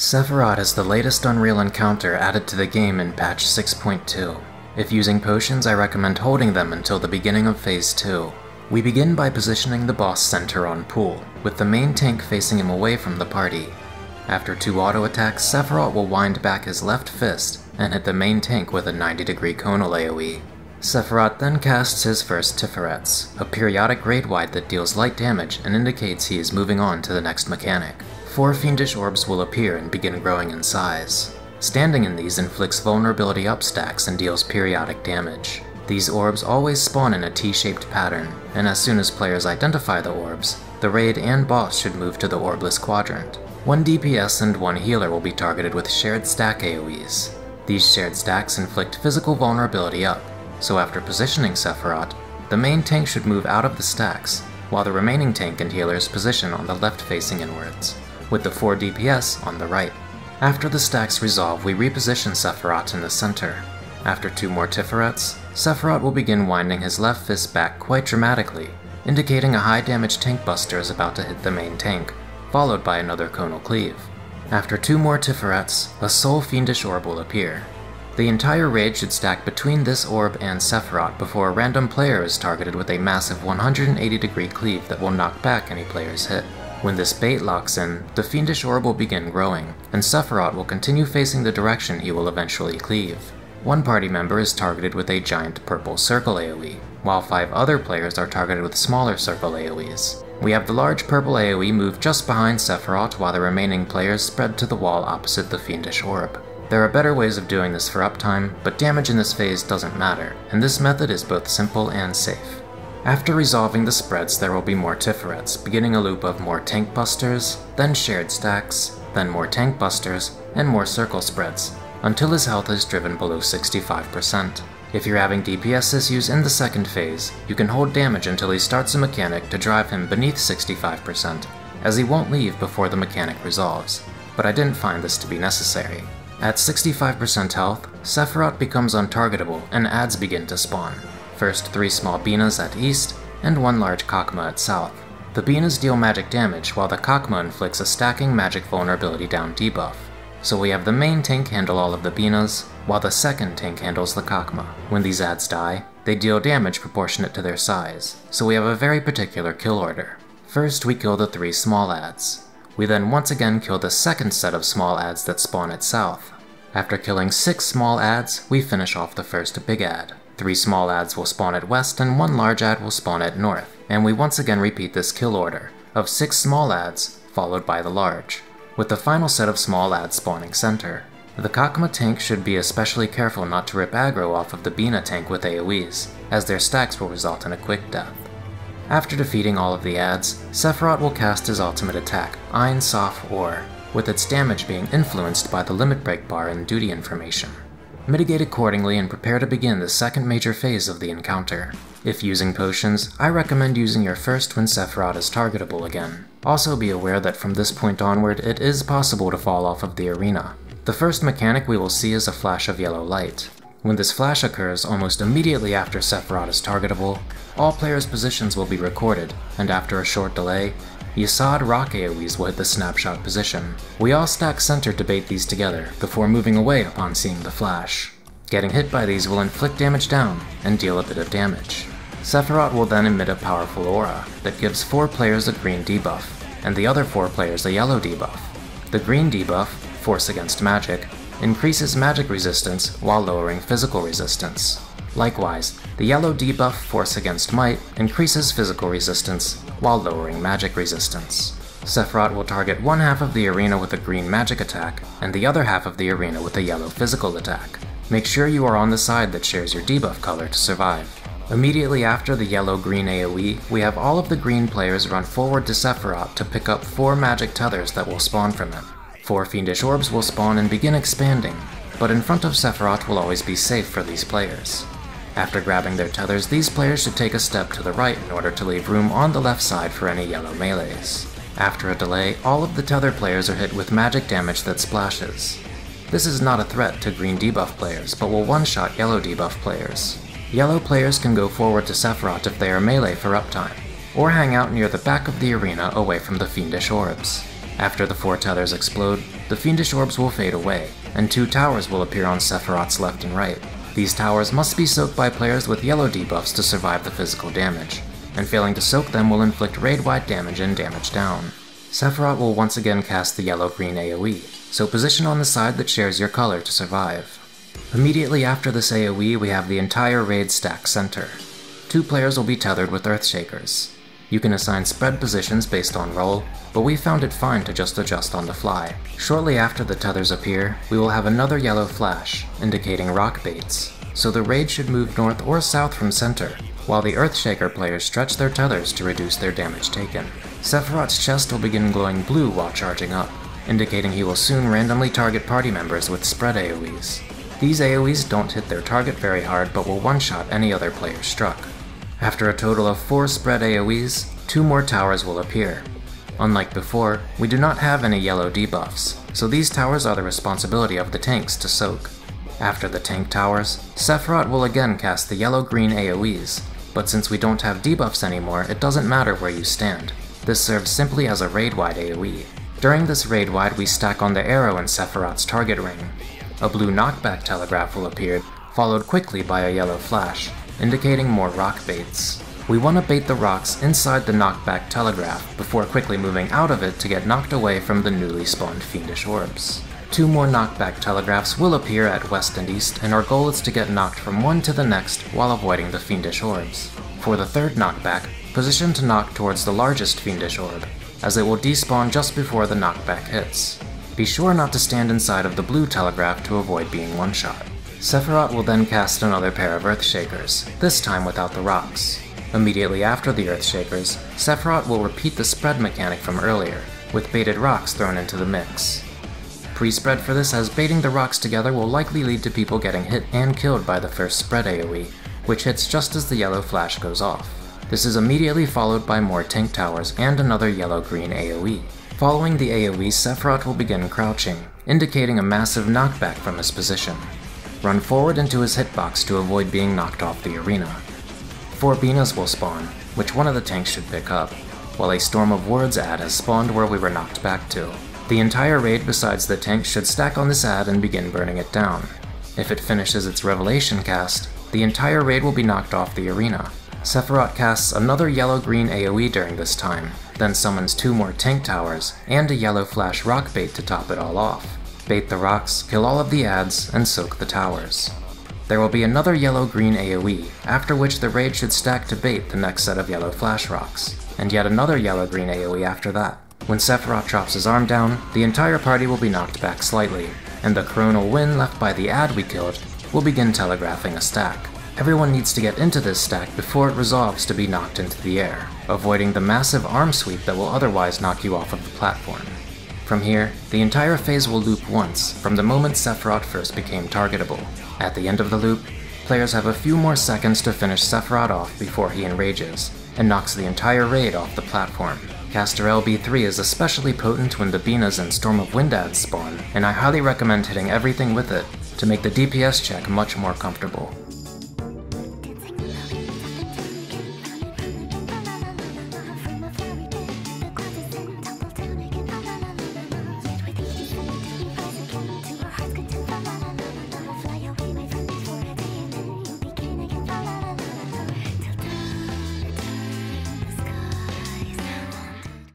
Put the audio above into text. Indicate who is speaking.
Speaker 1: Sephirot is the latest Unreal encounter added to the game in patch 6.2. If using potions, I recommend holding them until the beginning of Phase 2. We begin by positioning the boss center on Pool, with the main tank facing him away from the party. After 2 auto attacks, Sephirot will wind back his left fist and hit the main tank with a 90-degree conal AoE. Sephirot then casts his first Tiferets, a periodic Raidwide that deals light damage and indicates he is moving on to the next mechanic. 4 Fiendish Orbs will appear and begin growing in size. Standing in these inflicts vulnerability up stacks and deals periodic damage. These orbs always spawn in a T-shaped pattern, and as soon as players identify the orbs, the raid and boss should move to the orbless quadrant. 1 DPS and 1 healer will be targeted with shared stack AoEs. These shared stacks inflict physical vulnerability up, so after positioning Sephirot, the main tank should move out of the stacks, while the remaining tank and healers position on the left facing inwards, with the 4 DPS on the right. After the stacks resolve, we reposition Sephirot in the center. After 2 more Tiferets, Sephirot will begin winding his left fist back quite dramatically, indicating a high damage Tankbuster is about to hit the main tank, followed by another conal Cleave. After 2 more Tiferets, a sole Fiendish Orb will appear. The entire raid should stack between this orb and Sephirot before a random player is targeted with a massive 180-degree Cleave that will knock back any player's hit. When this bait locks in, the Fiendish Orb will begin growing, and Sephirot will continue facing the direction he will eventually cleave. 1 party member is targeted with a giant purple circle AoE, while 5 other players are targeted with smaller circle AoEs. We have the large purple AoE move just behind Sephirot while the remaining players spread to the wall opposite the Fiendish Orb. There are better ways of doing this for uptime, but damage in this phase doesn't matter, and this method is both simple and safe. After resolving the spreads, there will be more Tiferets, beginning a loop of more Tankbusters, then shared stacks, then more Tankbusters, and more circle spreads, until his health is driven below 65%. If you're having DPS issues in the second phase, you can hold damage until he starts a mechanic to drive him beneath 65%, as he won't leave before the mechanic resolves, but I didn't find this to be necessary. At 65% health, Sephirot becomes untargetable and adds begin to spawn. First 3 small Binas at east, and 1 large Kakma at south. The Binas deal magic damage, while the Kakma inflicts a stacking magic vulnerability down debuff. So we have the main tank handle all of the Binas, while the second tank handles the Kakma. When these adds die, they deal damage proportionate to their size, so we have a very particular kill order. First we kill the 3 small adds. We then once again kill the second set of small adds that spawn at south. After killing 6 small adds, we finish off the first big add. 3 small adds will spawn at west and 1 large add will spawn at north, and we once again repeat this kill order of 6 small adds followed by the large, with the final set of small adds spawning center. The Kakma tank should be especially careful not to rip aggro off of the Bina tank with AoEs, as their stacks will result in a quick death. After defeating all of the adds, Sephirot will cast his ultimate attack, Ein Sof Ohr, with its damage being influenced by the limit break bar and duty information. Mitigate accordingly and prepare to begin the second major phase of the encounter. If using potions, I recommend using your first when Sephirot is targetable again. Also be aware that from this point onward, it is possible to fall off of the arena. The first mechanic we will see is a flash of yellow light. When this flash occurs almost immediately after Sephirot is targetable, all players' positions will be recorded, and after a short delay, Yesod rock AoEs will hit the snapshot position. We all stack center to bait these together, before moving away upon seeing the flash. Getting hit by these will inflict damage down, and deal a bit of damage. Sephirot will then emit a powerful aura, that gives 4 players a green debuff, and the other 4 players a yellow debuff. The green debuff, Force Against Magic, increases magic resistance while lowering physical resistance. Likewise, the yellow debuff Force Against Might increases physical resistance while lowering magic resistance. Sephirot will target one half of the arena with a green magic attack, and the other half of the arena with a yellow physical attack. Make sure you are on the side that shares your debuff color to survive. Immediately after the yellow-green AoE, we have all of the green players run forward to Sephirot to pick up 4 magic tethers that will spawn from him. 4 Fiendish Orbs will spawn and begin expanding, but in front of Sephirot will always be safe for these players. After grabbing their tethers, these players should take a step to the right in order to leave room on the left side for any yellow melees. After a delay, all of the tether players are hit with magic damage that splashes. This is not a threat to green debuff players, but will one-shot yellow debuff players. Yellow players can go forward to Sephirot if they are melee for uptime, or hang out near the back of the arena away from the Fiendish Orbs. After the 4 Tethers explode, the Fiendish Orbs will fade away, and 2 towers will appear on Sephirot's left and right. These towers must be soaked by players with yellow debuffs to survive the physical damage, and failing to soak them will inflict raid-wide damage and damage down. Sephirot will once again cast the yellow-green AoE, so position on the side that shares your color to survive. Immediately after this AoE, we have the entire raid stack center. 2 players will be tethered with Earthshakers. You can assign spread positions based on role, but we found it fine to just adjust on the fly. Shortly after the tethers appear, we will have another yellow flash, indicating rock baits, so the raid should move north or south from center, while the Earthshaker players stretch their tethers to reduce their damage taken. Sephirot's chest will begin glowing blue while charging up, indicating he will soon randomly target party members with spread AoEs. These AoEs don't hit their target very hard but will one-shot any other player struck. After a total of 4 spread AoEs, 2 more towers will appear. Unlike before, we do not have any yellow debuffs, so these towers are the responsibility of the tanks to soak. After the tank towers, Sephirot will again cast the yellow-green AoEs, but since we don't have debuffs anymore, it doesn't matter where you stand. This serves simply as a Raidwide AoE. During this Raidwide, we stack on the arrow in Sephirot's target ring. A blue knockback telegraph will appear, followed quickly by a yellow flash, indicating more rock baits. We want to bait the rocks inside the knockback telegraph before quickly moving out of it to get knocked away from the newly spawned Fiendish Orbs. 2 more knockback telegraphs will appear at west and east, and our goal is to get knocked from one to the next while avoiding the Fiendish Orbs. For the 3rd knockback, position to knock towards the largest Fiendish Orb, as it will despawn just before the knockback hits. Be sure not to stand inside of the blue telegraph to avoid being one-shot. Sephirot will then cast another pair of Earthshakers, this time without the rocks. Immediately after the Earthshakers, Sephirot will repeat the spread mechanic from earlier, with baited rocks thrown into the mix. Pre-spread for this, as baiting the rocks together will likely lead to people getting hit and killed by the first spread AoE, which hits just as the yellow flash goes off. This is immediately followed by more tank towers and another yellow-green AoE. Following the AoE, Sephirot will begin crouching, indicating a massive knockback from his position. Run forward into his hitbox to avoid being knocked off the arena. 4 Binas will spawn, which one of the tanks should pick up, while a Storm of Words ad has spawned where we were knocked back to. The entire raid besides the tank should stack on this ad and begin burning it down. If it finishes its Revelation cast, the entire raid will be knocked off the arena. Sephirot casts another yellow-green AoE during this time, then summons 2 more tank towers and a yellow flash rock bait to top it all off. Bait the rocks, kill all of the ads, and soak the towers. There will be another yellow-green AoE, after which the raid should stack to bait the next set of yellow flash rocks, and yet another yellow-green AoE after that. When Sephirot drops his arm down, the entire party will be knocked back slightly, and the coronal wind left by the ad we killed will begin telegraphing a stack. Everyone needs to get into this stack before it resolves to be knocked into the air, avoiding the massive arm sweep that will otherwise knock you off of the platform. From here, the entire phase will loop once, from the moment Sephirot first became targetable. At the end of the loop, players have a few more seconds to finish Sephirot off before he enrages, and knocks the entire raid off the platform. Caster LB3 is especially potent when the Binas and Storm of Wind ads spawn, and I highly recommend hitting everything with it to make the DPS check much more comfortable.